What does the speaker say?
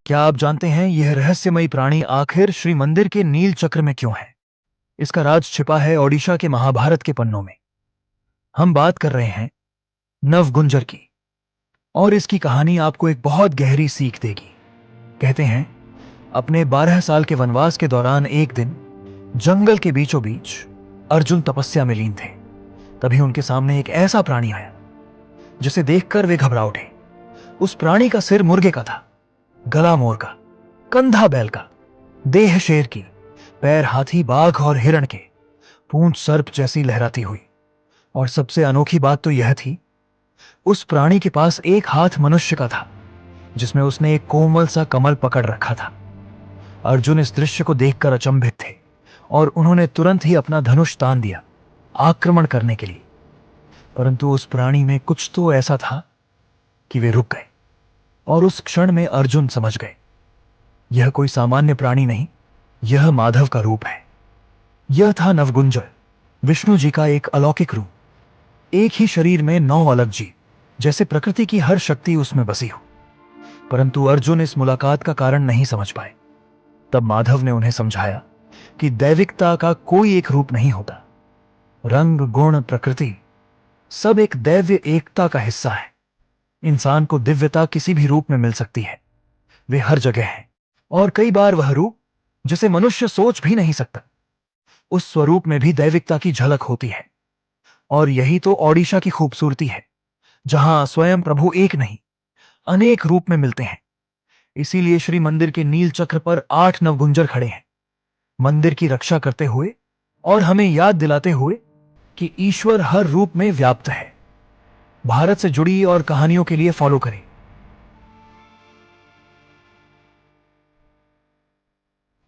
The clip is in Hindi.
क्या आप जानते हैं यह रहस्यमयी प्राणी आखिर श्री मंदिर के नील चक्र में क्यों है? इसका राज छिपा है ओडिशा के महाभारत के पन्नों में। हम बात कर रहे हैं नवगुंजर की, और इसकी कहानी आपको एक बहुत गहरी सीख देगी। कहते हैं अपने 12 साल के वनवास के दौरान एक दिन जंगल के बीचों बीच अर्जुन तपस्या में लीन थे। तभी उनके सामने एक ऐसा प्राणी आया जिसे देखकर वे घबरा उठे। उस प्राणी का सिर मुर्गे का था, गला मोर का, कंधा बैल का, देह शेर की, पैर हाथी, बाघ और हिरण के, पूंछ सर्प जैसी लहराती हुई। और सबसे अनोखी बात तो यह थी, उस प्राणी के पास एक हाथ मनुष्य का था जिसमें उसने एक कोमल सा कमल पकड़ रखा था। अर्जुन इस दृश्य को देखकर अचंभित थे और उन्होंने तुरंत ही अपना धनुष तान दिया आक्रमण करने के लिए। परंतु उस प्राणी में कुछ तो ऐसा था कि वे रुक गए। और उस क्षण में अर्जुन समझ गए, यह कोई सामान्य प्राणी नहीं, यह माधव का रूप है। यह था नवगुंजर, विष्णु जी का एक अलौकिक रूप। एक ही शरीर में 9 अलग जीव, जैसे प्रकृति की हर शक्ति उसमें बसी हो। परंतु अर्जुन इस मुलाकात का कारण नहीं समझ पाए। तब माधव ने उन्हें समझाया कि दैविकता का कोई एक रूप नहीं होता। रंग, गुण, प्रकृति सब एक दैव्य एकता का हिस्सा है। इंसान को दिव्यता किसी भी रूप में मिल सकती है, वे हर जगह है। और कई बार वह रूप जिसे मनुष्य सोच भी नहीं सकता, उस स्वरूप में भी दैविकता की झलक होती है। और यही तो ओडिशा की खूबसूरती है, जहां स्वयं प्रभु एक नहीं, अनेक रूप में मिलते हैं। इसीलिए श्री मंदिर के नील चक्र पर 8 नवगुंजर खड़े हैं, मंदिर की रक्षा करते हुए और हमें याद दिलाते हुए कि ईश्वर हर रूप में व्याप्त है। भारत से जुड़ी और कहानियों के लिए फॉलो करें